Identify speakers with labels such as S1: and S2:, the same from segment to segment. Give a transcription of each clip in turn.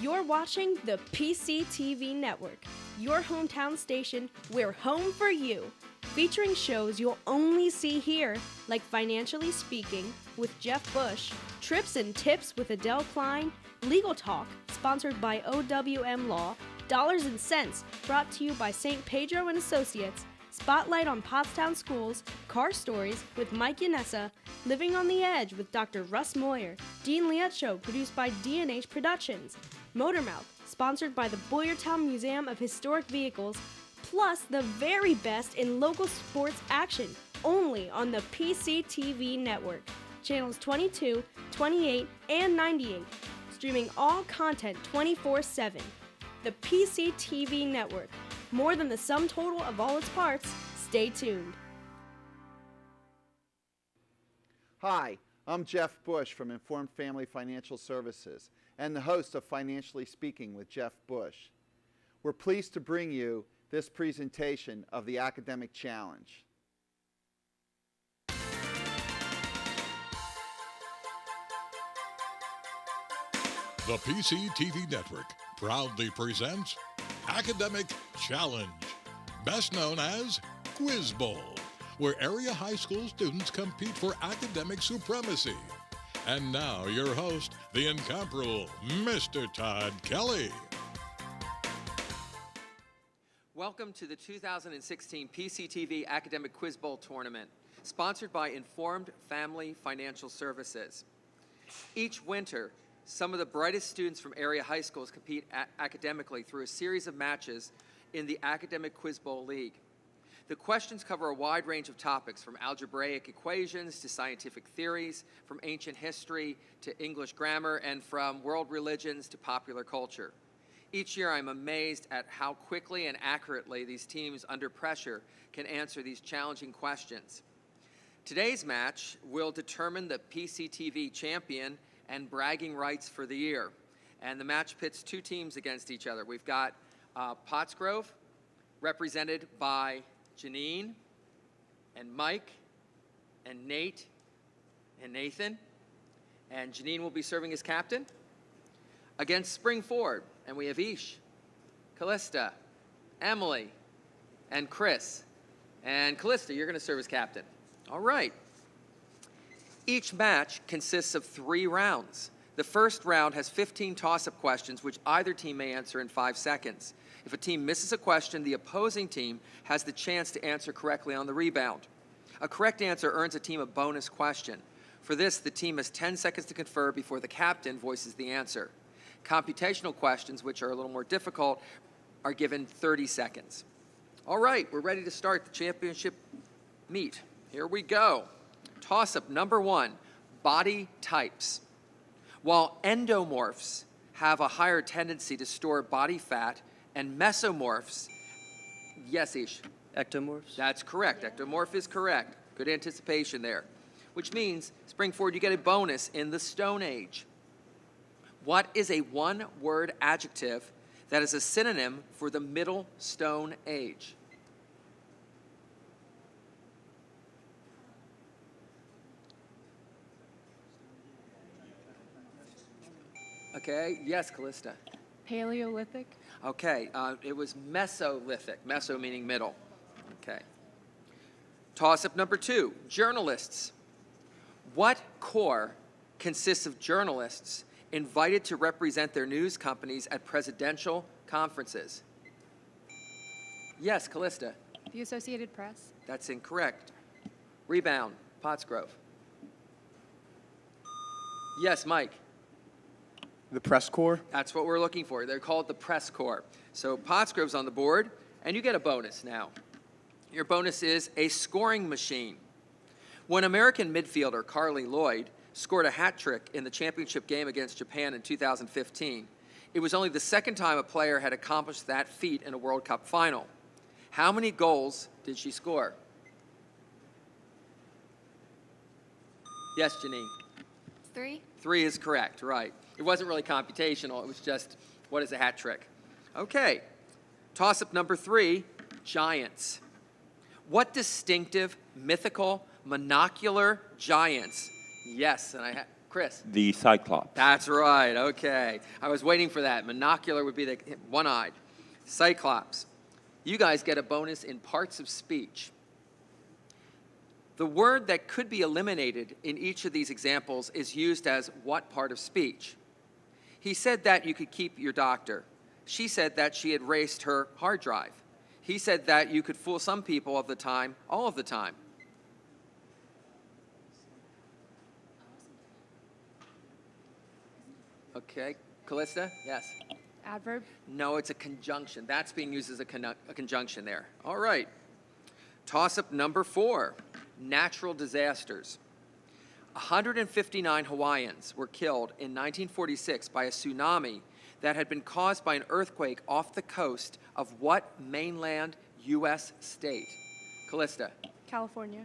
S1: You're watching the PCTV Network, your hometown station. We're home for you. Featuring shows you'll only see here, like Financially Speaking with Jeff Bush, Trips and Tips with Adele Klein, Legal Talk, sponsored by OWM Law, Dollars and Cents, brought to you by St. Pedro and Associates, Spotlight on Pottstown Schools, Car Stories with Mike Yanessa, Living on the Edge with Dr. Russ Moyer, Dean Liette Show, produced by D&H Productions, Motormouth, sponsored by the Boyertown Museum of Historic Vehicles, plus the very best in local sports action, only on the PCTV Network. Channels 22, 28, and 98, streaming all content 24/7. The PCTV Network, more than the sum total of all its parts. Stay tuned.
S2: Hi, I'm Jeff Bush from Informed Family Financial Services and the host of Financially Speaking with Jeff Bush. We're pleased to bring you this presentation of the Academic Challenge.
S3: The PCTV Network proudly presents Academic Challenge, best known as Quiz Bowl, where area high school students compete for academic supremacy. And now your host, the incomparable Mr. Todd Kelly.
S4: Welcome to the 2016 PCTV Academic Quiz Bowl Tournament, sponsored by Informed Family Financial Services. Each winter, some of the brightest students from area high schools compete academically through a series of matches in the Academic Quiz Bowl League. The questions cover a wide range of topics, from algebraic equations to scientific theories, from ancient history to English grammar, and from world religions to popular culture. Each year I'm amazed at how quickly and accurately these teams under pressure can answer these challenging questions. Today's match will determine the PCTV champion and bragging rights for the year. And the match pits two teams against each other. We've got Pottsgrove, represented by Janine and Mike and Nate and Nathan. And Janine will be serving as captain. Against Springford, and we have Ish, Callista, Emily, and Chris. And Callista, you're going to serve as captain. All right. Each match consists of 3 rounds. The first round has 15 toss-up questions, which either team may answer in 5 seconds. If a team misses a question, the opposing team has the chance to answer correctly on the rebound. A correct answer earns a team a bonus question. For this, the team has 10 seconds to confer before the captain voices the answer. Computational questions, which are a little more difficult, are given 30 seconds. All right, we're ready to start the championship meet. Here we go. Toss-up number 1, body types. While endomorphs have a higher tendency to store body fat, and mesomorphs, yes, Ish?
S5: Ectomorphs?
S4: That's correct. Ectomorph is correct. Good anticipation there. Which means, Springford, you get a bonus in the Stone Age. What is a one-word adjective that is a synonym for the Middle Stone Age? Okay, yes, Callista.
S6: Paleolithic.
S4: Okay, it was Mesolithic, meso meaning middle. Okay. Toss-up number 2, journalists. What corps consists of journalists invited to represent their news companies at presidential conferences? Yes, Callista.
S6: The Associated Press.
S4: That's incorrect. Rebound, Pottsgrove. Yes, Mike.
S5: The press corps?
S4: That's what we're looking for. They're called the press corps. So Pottsgrove's on the board, and you get a bonus now. Your bonus is a scoring machine. When American midfielder Carly Lloyd scored a hat trick in the championship game against Japan in 2015, it was only the second time a player had accomplished that feat in a World Cup final. How many goals did she score? Yes, Janine.
S6: 3.
S4: 3 is correct, right. It wasn't really computational. It was just, what is a hat trick? Okay. Toss-up number 3, giants. What distinctive, mythical, monocular giants? Yes, and Chris.
S5: The Cyclops.
S4: That's right. Okay. I was waiting for that. Monocular would be the one-eyed. Cyclops. You guys get a bonus in parts of speech. The word that could be eliminated in each of these examples is used as what part of speech? He said that you could keep your doctor. She said that she had erased her hard drive. He said that you could fool some people of the time, all of the time. Okay. Callista? Yes.
S6: Adverb.
S4: No, it's a conjunction. That's being used as a conjunction there. All right. Toss-up number 4, natural disasters. 159 Hawaiians were killed in 1946 by a tsunami that had been caused by an earthquake off the coast of what mainland U.S. state? Callista?
S6: California.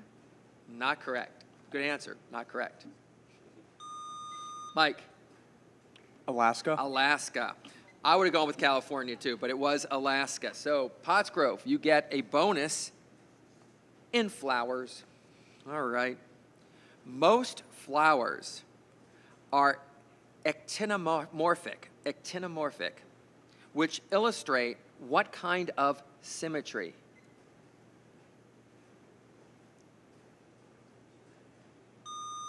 S4: Not correct. Good answer. Not correct. Mike?
S5: Alaska.
S4: Alaska. I would have gone with California too, but it was Alaska. So, Pottsgrove, you get a bonus in flowers. All right. Most flowers are actinomorphic, which illustrate what kind of symmetry?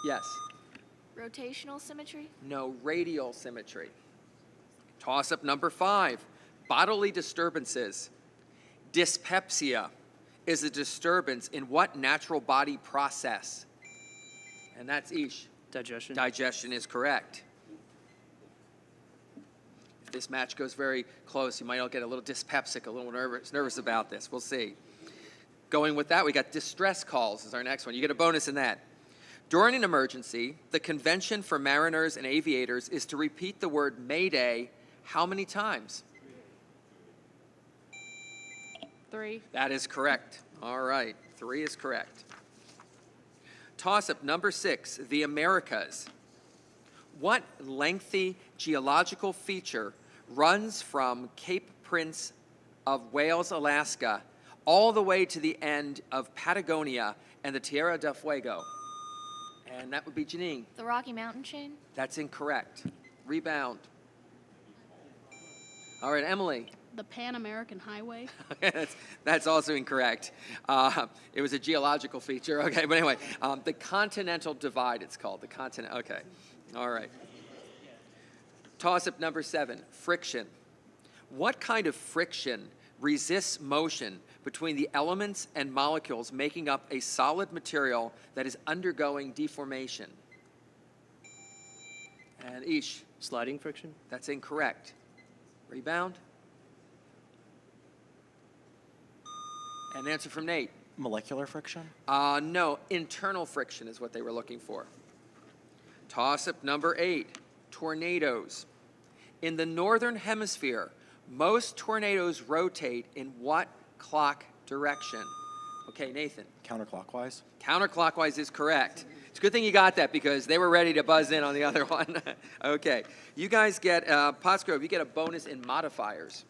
S4: Yes.
S6: Rotational symmetry.
S4: No, radial symmetry. Toss-up number 5, bodily disturbances. Dyspepsia is a disturbance in what natural body process? And that's Ish.
S5: Digestion.
S4: Digestion is correct. If this match goes very close, you might all get a little dyspepsic, a little nervous about this. We'll see. Going with that, we got distress calls is our next one. You get a bonus in that. During an emergency, the convention for mariners and aviators is to repeat the word Mayday how many times?
S6: 3.
S4: That is correct. All right, 3 is correct. Toss-up number 6, the Americas. What lengthy geological feature runs from Cape Prince of Wales, Alaska, all the way to the end of Patagonia and the Tierra del Fuego? And that would be Janine.
S6: The Rocky Mountain chain.
S4: That's incorrect. Rebound. All right, Emily.
S7: The Pan American Highway.
S4: That's also incorrect. It was a geological feature. Okay, but anyway, the Continental Divide, it's called. The continent. Okay. All right. Toss-up number 7, friction. What kind of friction resists motion between the elements and molecules making up a solid material that is undergoing deformation? And Ish.
S5: Sliding friction.
S4: That's incorrect. Rebound. An answer from Nate.
S5: Molecular friction.
S4: No, internal friction is what they were looking for. Toss-up number 8, tornadoes. In the northern hemisphere, most tornadoes rotate in what clock direction? Okay, Nathan.
S5: Counterclockwise.
S4: Counterclockwise is correct. It's a good thing you got that because they were ready to buzz in on the other one. Okay, you guys get, Pottsgrove, you get a bonus in modifiers.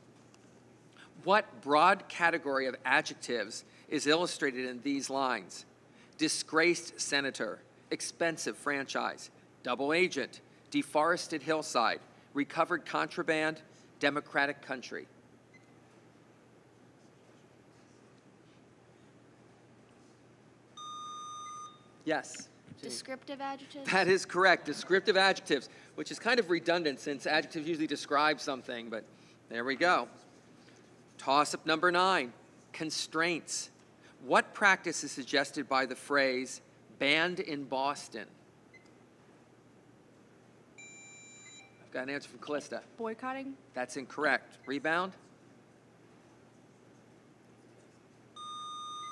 S4: What broad category of adjectives is illustrated in these lines? Disgraced senator, expensive franchise, double agent, deforested hillside, recovered contraband, democratic country. Yes.
S6: Descriptive adjectives.
S4: That is correct. Descriptive adjectives, which is kind of redundant since adjectives usually describe something, but there we go. Toss-up number 9, constraints. What practice is suggested by the phrase, banned in Boston? I've got an answer from Callista.
S6: Boycotting.
S4: That's incorrect. Rebound?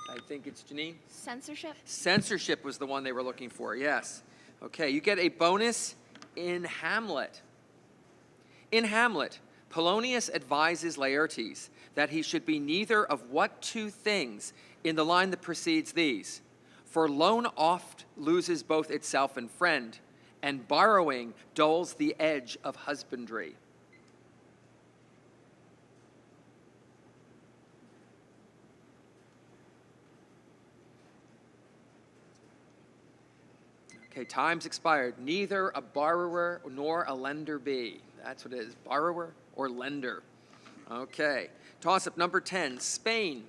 S4: I think it's Janine.
S6: Censorship.
S4: Censorship was the one they were looking for, yes. Okay, you get a bonus in Hamlet. In Hamlet, Polonius advises Laertes that he should be neither of what 2 things in the line that precedes these? For loan oft loses both itself and friend, and borrowing dulls the edge of husbandry. Okay, time's expired. Neither a borrower nor a lender be. That's what it is, borrower or lender. Okay, toss-up number 10, Spain.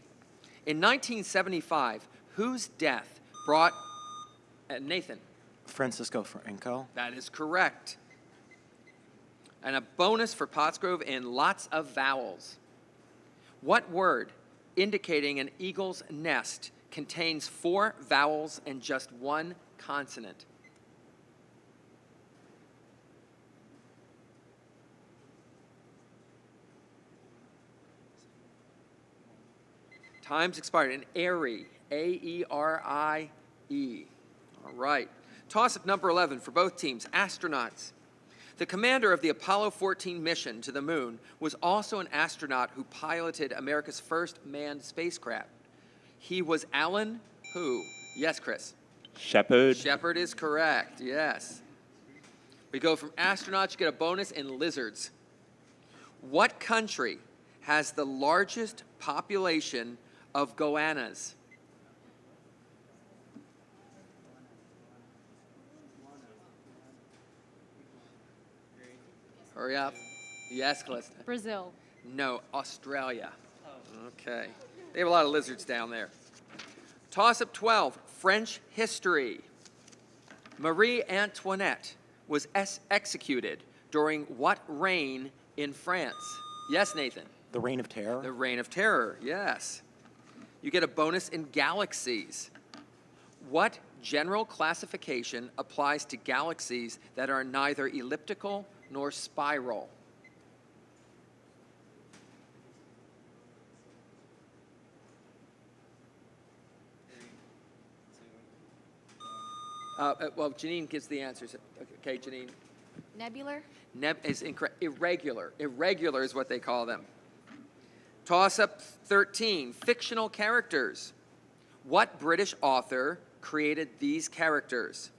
S4: In 1975, whose death brought, Nathan?
S5: Francisco Franco.
S4: That is correct. And a bonus for Pottsgrove in lots of vowels. What word indicating an eagle's nest contains 4 vowels and just 1 consonant? Time's expired. An airy, A-E-R-I-E. All right. Toss-up number 11 for both teams, astronauts. The commander of the Apollo 14 mission to the moon was also an astronaut who piloted America's first manned spacecraft. He was Alan who? Yes, Chris.
S8: Shepard.
S4: Shepard is correct, yes. We go from astronauts, you get a bonus in lizards. What country has the largest population of goannas? Hurry up. Yes, Calista.
S7: Brazil.
S4: No, Australia. Okay. They have a lot of lizards down there. Toss-up 12, French history. Marie Antoinette was executed during what reign in France? Yes, Nathan.
S5: The Reign of Terror.
S4: The Reign of Terror, yes. You get a bonus in galaxies. What general classification applies to galaxies that are neither elliptical nor spiral? Well, Janine gives the answers. Okay, Janine.
S6: Nebular.
S4: Is incorrect. Irregular. Irregular is what they call them. Toss-up 13, fictional characters. What British author created these characters?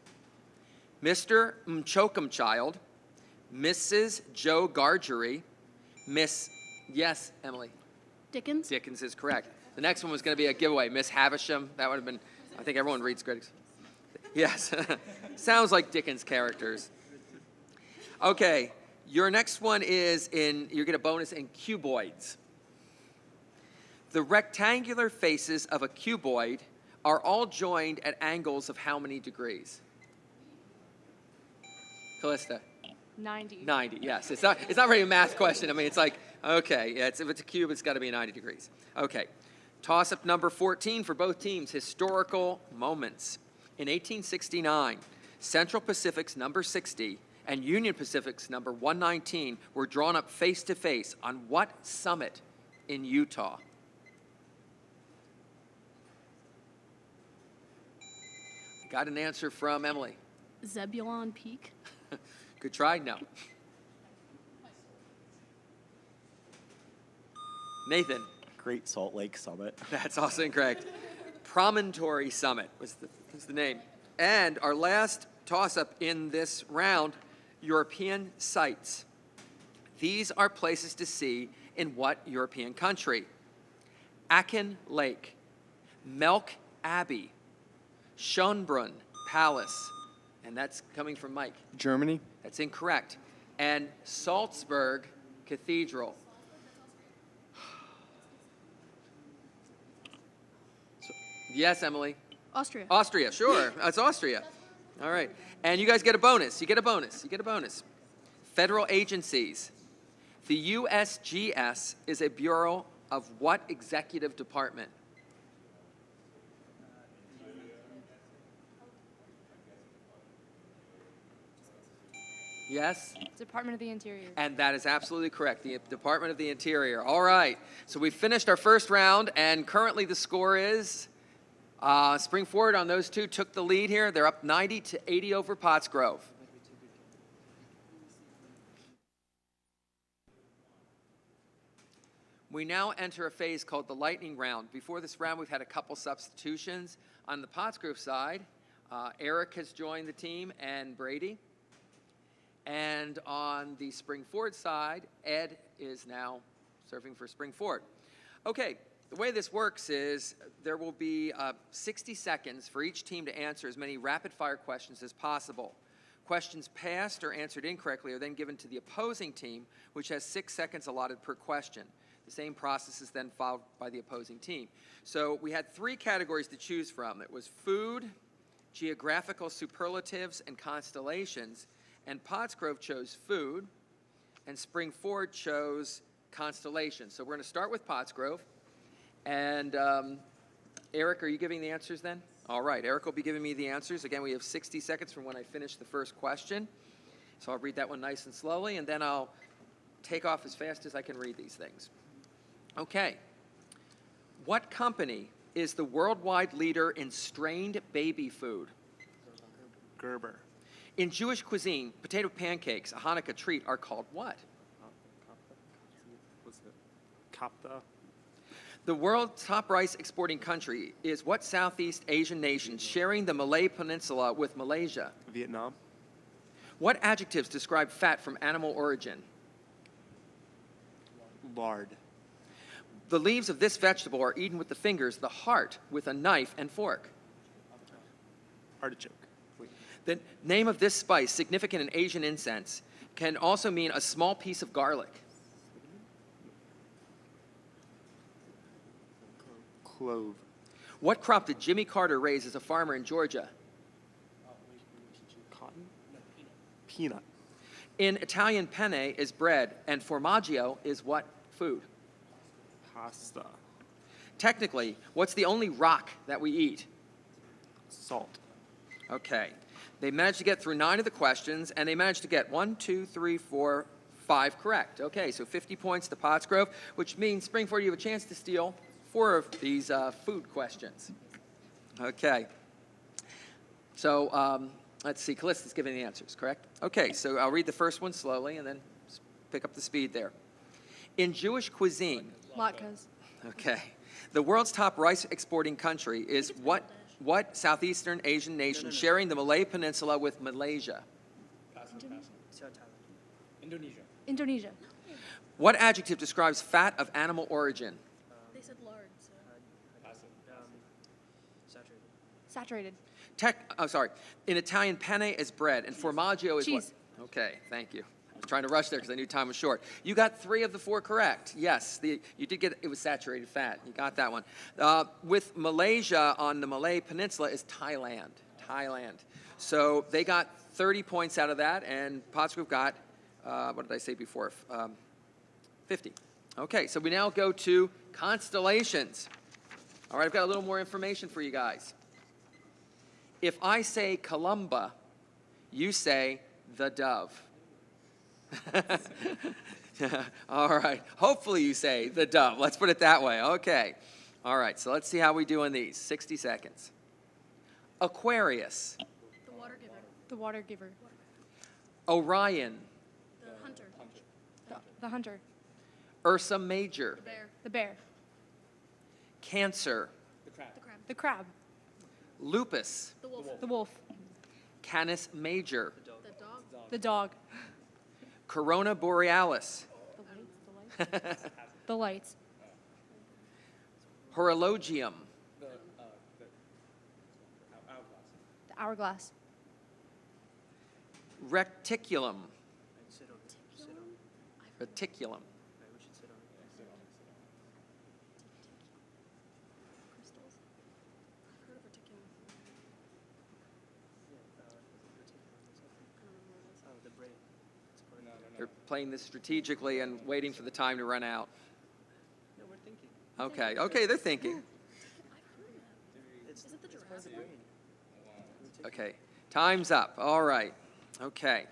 S4: Mr. Mchokumchild, Mrs. Joe Gargery, Miss, yes, Emily?
S7: Dickens.
S4: Dickens is correct. The next one was going to be a giveaway. Miss Havisham, that would have been, I think everyone reads critics. Yes, sounds like Dickens characters. Okay, your next one is you get a bonus in cuboids. The rectangular faces of a cuboid are all joined at angles of how many degrees? Callista?
S6: 90.
S4: 90, yes. It's not really a math question. I mean, it's like, okay, yeah, if it's a cube, it's got to be 90 degrees. Okay. Toss-up number 14 for both teams, historical moments. In 1869, Central Pacific's number 60 and Union Pacific's number 119 were drawn up face-to-face on what summit in Utah? Got an answer from Emily.
S7: Zebulon Peak.
S4: Good try, no. Nathan.
S5: Great Salt Lake Summit.
S4: That's also incorrect. Promontory Summit was the name. And our last toss-up in this round, European sites. These are places to see in what European country? Aachen Lake, Melk Abbey, Schönbrunn Palace, and that's coming from Mike.
S5: Germany.
S4: That's incorrect. And Salzburg Cathedral. Yes, Emily?
S7: Austria.
S4: Austria, sure. That's Austria. All right. And you guys get a bonus. You get a bonus. You get a bonus. Federal agencies. The USGS is a bureau of what executive department? Yes?
S6: Department of the Interior.
S4: And that is absolutely correct, the Department of the Interior. All right, so we finished our first round, and currently the score is Spring Forward on those two took the lead here. They're up 90-80 over Pottsgrove. We now enter a phase called the lightning round. Before this round, we've had a couple substitutions. On the Pottsgrove side, Eric has joined the team and Brady. And on the Spring Forward side, Ed is now serving for Spring Forward. Okay, The way this works is there will be 60 seconds for each team to answer as many rapid-fire questions as possible. Questions passed or answered incorrectly are then given to the opposing team, which has 6 seconds allotted per question. The same process is then followed by the opposing team. So we had 3 categories to choose from. It was food, geographical superlatives, and constellations. And Pottsgrove chose food, and Springford chose constellations. So we're going to start with Pottsgrove. And Eric, are you giving the answers then? All right, Eric will be giving me the answers. Again, we have 60 seconds from when I finish the first question. So I'll read that one nice and slowly, and then I'll take off as fast as I can read these things. Okay. What company is the worldwide leader in strained baby food?
S5: Gerber.
S4: In Jewish cuisine, potato pancakes, a Hanukkah treat, are called what?
S5: What's it? Kapta.
S4: The world's top rice exporting country is what Southeast Asian nation sharing the Malay Peninsula with Malaysia?
S5: Vietnam.
S4: What adjectives describe fat from animal origin?
S5: Lard.
S4: The leaves of this vegetable are eaten with the fingers, the heart with a knife and fork.
S5: Artichoke.
S4: The name of this spice, significant in Asian incense, can also mean a small piece of garlic.
S5: Clove.
S4: What crop did Jimmy Carter raise as a farmer in Georgia?
S5: Cotton. Peanut.
S4: In Italian, penne is bread, and formaggio is what food?
S5: Pasta.
S4: Technically, what's the only rock that we eat?
S5: Salt.
S4: Okay. They managed to get through 9 of the questions, and they managed to get 1, 2, 3, 4, 5 correct. Okay, so 50 points to Pottsgrove, which means, Springford, you have a chance to steal 4 of these food questions. Okay. So let's see. Callista's giving the answers, correct? Okay, so I'll read the first one slowly and then pick up the speed there. In Jewish cuisine,
S6: Latkes.
S4: okay, the world's top rice exporting country is what Southeastern Asian nation sharing the Malay Peninsula with Malaysia?
S6: Indonesia.
S7: What adjective describes fat of animal origin?
S6: They said lard. Saturated.
S4: In Italian, penne is bread, and formaggio is
S6: Cheese.
S4: what? Okay, thank you. I was trying to rush there because I knew time was short. You got 3 of the 4 correct. Yes, you did get it was saturated fat. You got that one. With Malaysia on the Malay Peninsula is Thailand. Thailand. So they got 30 points out of that, and Pottsgrove got, what did I say before? 50. Okay, so we now go to constellations. All right, I've got a little more information for you guys. If I say Columba, you say the dove. All right. Hopefully you say the dove. Let's put it that way. Okay. All right. So let's see how we do on these. 60 seconds. Aquarius.
S6: The water giver. The water giver.
S4: Orion.
S6: The hunter. The hunter.
S4: Ursa Major.
S6: The bear. The bear.
S4: Cancer.
S6: The crab. The crab.
S4: Lupus.
S6: The wolf. The wolf.
S4: Canis Major.
S6: The dog. The dog.
S4: Corona Borealis.
S6: The lights. The lights.
S4: Horologium.
S6: The hourglass.
S4: Reticulum. Reticulum. They're playing this strategically and waiting for the time to run out.
S5: No, we're thinking.
S4: Okay, okay, they're thinking.
S5: It's part of the brain.
S4: Okay, time's up. All right. Okay.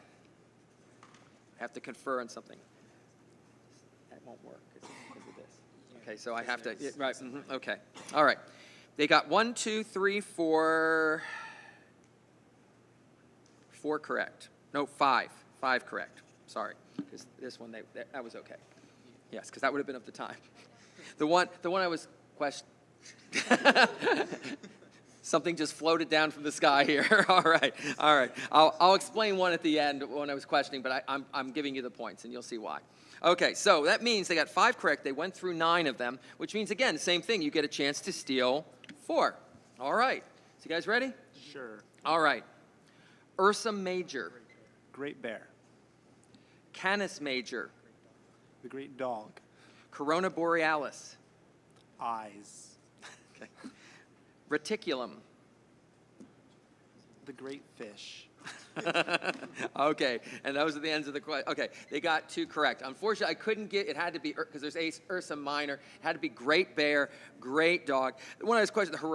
S4: I have to confer on something. That won't work because of this. Okay, so I have to, right, okay. All right. They got 1, 2, 3, 4 correct. No, 5 correct. Sorry, because this one, that was okay. Yes, because that would have been of the time. The one I was Something just floated down from the sky here. All right, all right. I'll explain one at the end when I was questioning, but I'm giving you the points, and you'll see why. Okay, so that means they got 5 correct. They went through 9 of them, which means, again, same thing. You get a chance to steal 4. All right. So you guys ready?
S5: Sure.
S4: All right. Ursa Major.
S5: Great bear.
S4: Canis Major.
S5: The great dog.
S4: Corona Borealis.
S5: Eyes.
S4: Okay. Reticulum.
S5: The great fish.
S4: Okay, and those are the ends of the question. Okay, they got 2 correct. Unfortunately, I couldn't get, it had to be, because there's Ursa Minor, it had to be great bear, great dog. One of those questions, the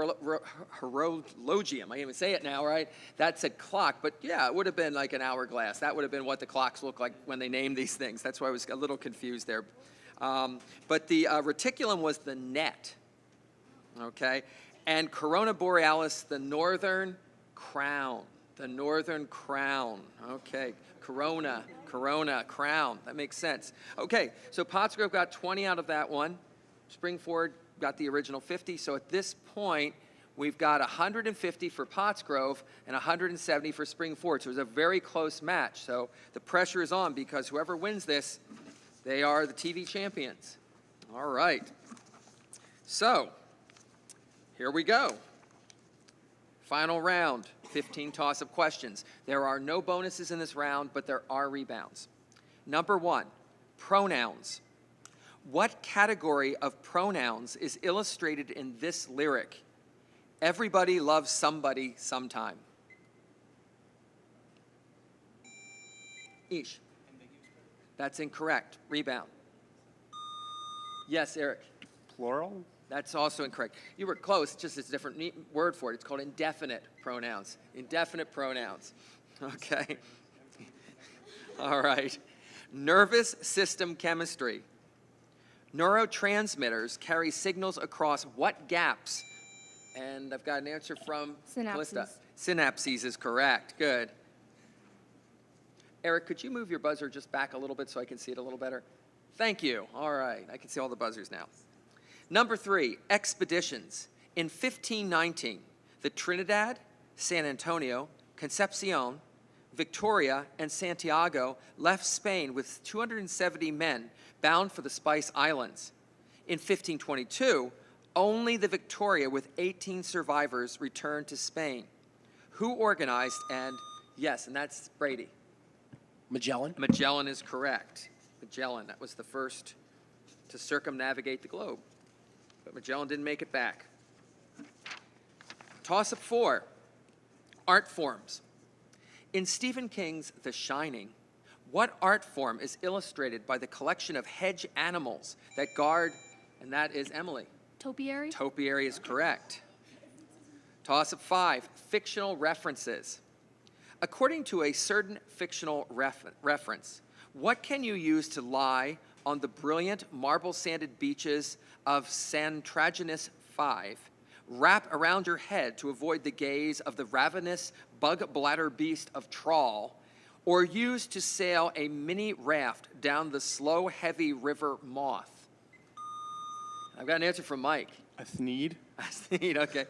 S4: horologium, I can't even say it now, right? That said clock, but yeah, it would have been like an hourglass. That would have been what the clocks look like when they named these things. That's why I was a little confused there. But the reticulum was the net, okay? And Corona Borealis, the northern crown. The northern crown. Okay. Corona, crown. That makes sense. Okay, so Pottsgrove got 20 out of that one. Springford got the original 50. So at this point, we've got 150 for Pottsgrove and 170 for Springford. So it was a very close match. So the pressure is on because whoever wins this, they are the TV champions. All right. So here we go. Final round. 15 toss-up questions. There are no bonuses in this round, but there are rebounds. Number 1, pronouns. What category of pronouns is illustrated in this lyric? Everybody loves somebody sometime. Ish. That's incorrect. Rebound. Yes, Eric.
S5: Plural?
S4: That's also incorrect. You were close, just it's a different word for it. It's called indefinite pronouns. Indefinite pronouns. Okay. All right. Nervous system chemistry. Neurotransmitters carry signals across what gaps? And I've got an answer from Calista. Synapses is correct. Good. Eric, could you move your buzzer just back a little bit so I can see it a little better? Thank you. All right. I can see all the buzzers now. Number 3, expeditions. In 1519, the Trinidad, San Antonio, Concepcion, Victoria, and Santiago left Spain with 270 men bound for the Spice Islands. In 1522, only the Victoria with 18 survivors returned to Spain. Who organized and, yes, and that's Brady.
S8: Magellan?
S4: Magellan is correct. Magellan, that was the first to circumnavigate the globe. But Magellan didn't make it back. Toss-up 4, art forms. In Stephen King's The Shining, what art form is illustrated by the collection of hedge animals that guard, and that is Emily?
S6: Topiary?
S4: Topiary is correct. Toss-up 5, fictional references. According to a certain fictional reference, what can you use to lie on the brilliant marble-sanded beaches of Santraginus 5, wrap around your head to avoid the gaze of the ravenous bug-bladder beast of Trawl, or use to sail a mini raft down the slow, heavy river Moth? I've got an answer from Mike.
S5: A Thneed?
S4: A Thneed, okay.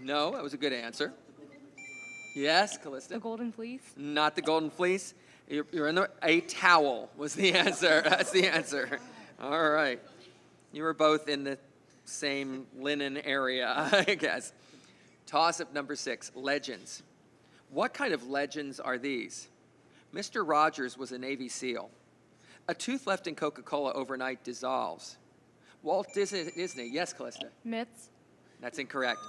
S4: No, that was a good answer. Yes, Callista?
S6: The Golden Fleece?
S4: Not the Golden Fleece. You're in the, a towel was the answer. That's the answer. All right. You were both in the same linen area, I guess. Toss-up number 6, legends. What kind of legends are these? Mr. Rogers was a Navy SEAL. A tooth left in Coca-Cola overnight dissolves. Walt Disney, yes, Callista?
S6: Myths?
S4: That's incorrect.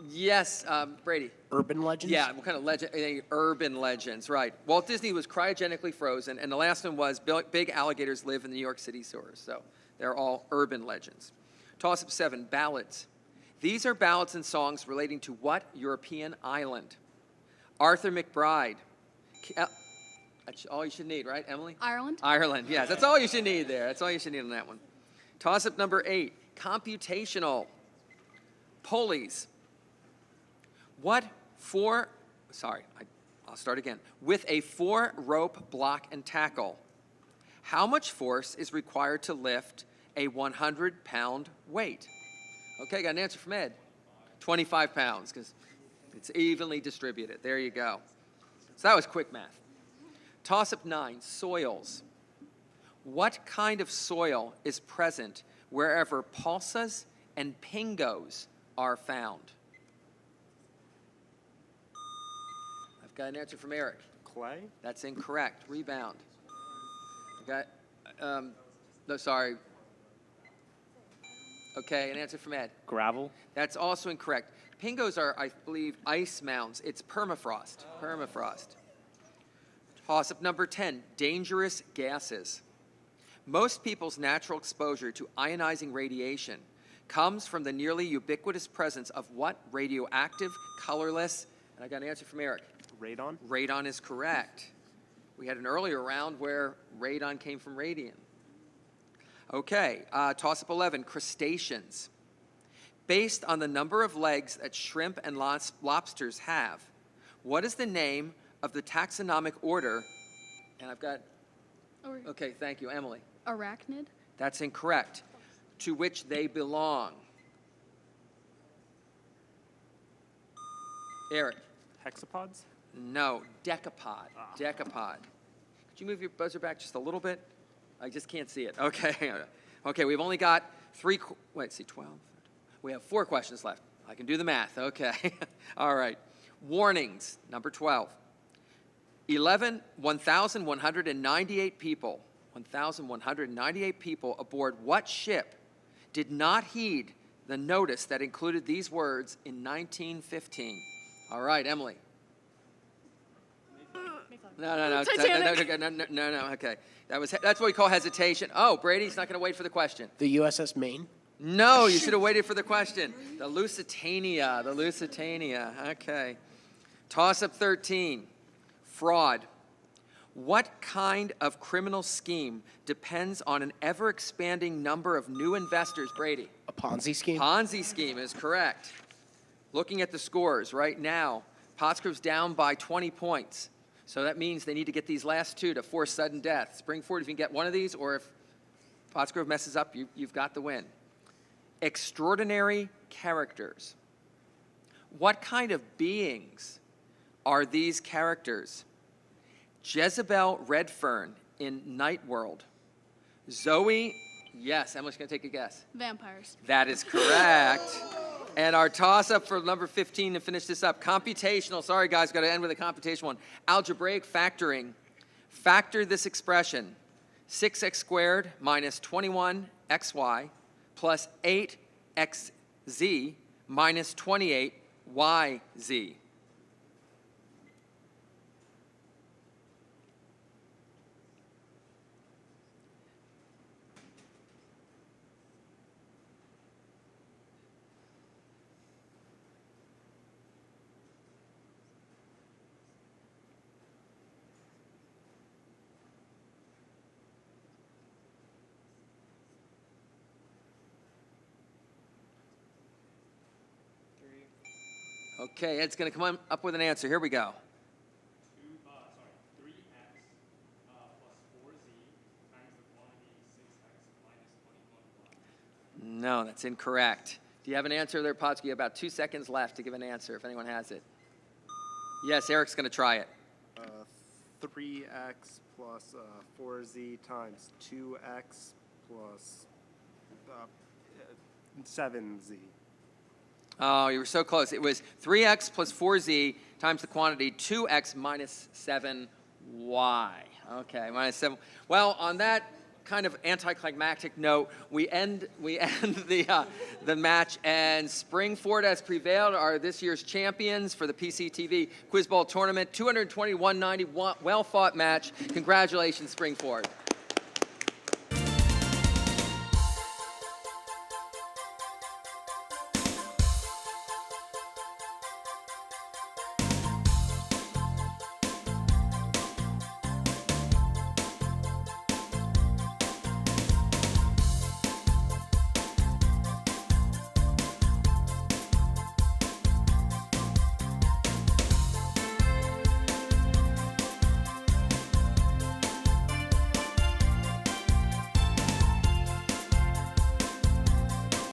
S4: Yes, Brady.
S8: Urban legends?
S4: Yeah, what kind of legend? Urban legends, right. Walt Disney was cryogenically frozen, and the last one was big alligators live in the New York City sewers. So they're all urban legends. Toss-up 7, ballads. These are ballads and songs relating to what European island? Arthur McBride. That's all you should need, right, Emily?
S6: Ireland?
S4: Ireland, yes. That's all you should need there. That's all you should need on that one. Toss-up number 8, computational. Pulleys. What I'll start again. With a 4-rope block and tackle, how much force is required to lift a 100-pound weight? Okay, got an answer from Ed. 25 pounds, because it's evenly distributed. There you go. So that was quick math. Toss-up 9, soils. What kind of soil is present wherever pulsas and pingos are found? I've got an answer from Eric.
S5: Clay?
S4: That's incorrect. Rebound. I've got, no, sorry. Okay, an answer from Ed.
S5: Gravel?
S4: That's also incorrect. Pingos are, I believe, ice mounds. It's permafrost. Permafrost. Toss-up number 10, dangerous gases. Most people's natural exposure to ionizing radiation comes from the nearly ubiquitous presence of what radioactive, colorless, and I got an answer from Eric.
S5: Radon?
S4: Radon is correct. We had an earlier round where radon came from radium. Okay, toss-up 11, crustaceans. Based on the number of legs that shrimp and lobsters have, what is the name of the taxonomic order? And I've got, okay, thank you, Emily.
S6: Arachnid.
S4: That's incorrect. To which they belong. Eric.
S5: Hexapods?
S4: No, decapod. Decapod. Could you move your buzzer back just a little bit? I just can't see it. Okay. Okay, we've only got 12. We have 4 questions left. I can do the math. Okay. All right. Warnings, number 12. 1,198 people, 1,198 people aboard what ship did not heed the notice that included these words in 1915? All right, Emily. No, okay. That's what we call hesitation. Oh, Brady's not going to wait for the question.
S8: The USS Maine?
S4: No, you should have waited for the question. The Lusitania, okay. Toss-up 13, fraud. What kind of criminal scheme depends on an ever-expanding number of new investors, Brady?
S8: A Ponzi scheme?
S4: Ponzi scheme is correct. Looking at the scores right now, Pottsgrove's down by 20 points. So that means they need to get these last 2 to force sudden death. Springford, if you can get one of these, or if Pottsgrove messes up, you've got the win. Extraordinary characters. What kind of beings are these characters? Jezebel Redfern in Night World. Zoe, yes, Emily's going to take a guess.
S6: Vampires.
S4: That is correct. And our toss-up for number 15 to finish this up, computational. Sorry, guys, got to end with a computational one. Algebraic factoring. Factor this expression, 6x squared minus 21xy plus 8xz minus 28yz. Okay, Ed's going to come up with an answer. Here we go.
S5: 3x plus 4z times the quantity 6x minus 21y.
S4: No, that's incorrect. Do you have an answer there, Potts? You have about 2 seconds left to give an answer if anyone has it. Yes, Eric's going to try it.
S5: 3x plus 4z times 2x plus 7z.
S4: Oh, you were so close. It was 3x plus 4z times the quantity 2x minus 7y. Okay, minus 7. Well, on that kind of anticlimactic note, we end the match, and Springford has prevailed, are this year's champions for the PCTV Quiz Bowl tournament. 220-190, well-fought match. Congratulations, Springford.